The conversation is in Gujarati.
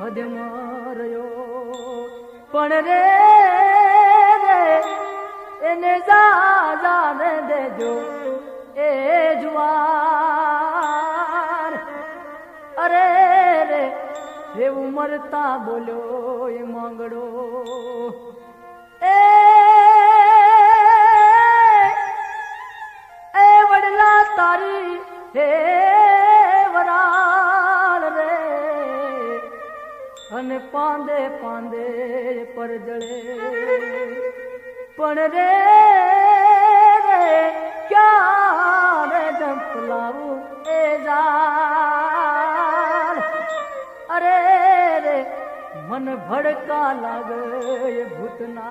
હદમાં રહ્યો પણ રે એને જાને દેજો એ જુવાર અરે રે એવું મરતા બોલ્યો એ માંગડો એ વડલા તારી હે વરાળ રે અને પાંદે પાંદે પર જળે પણ રે ક્યારે જંપલાવું એ જાળ અરે રે મન ભડકા લાગે ભૂતના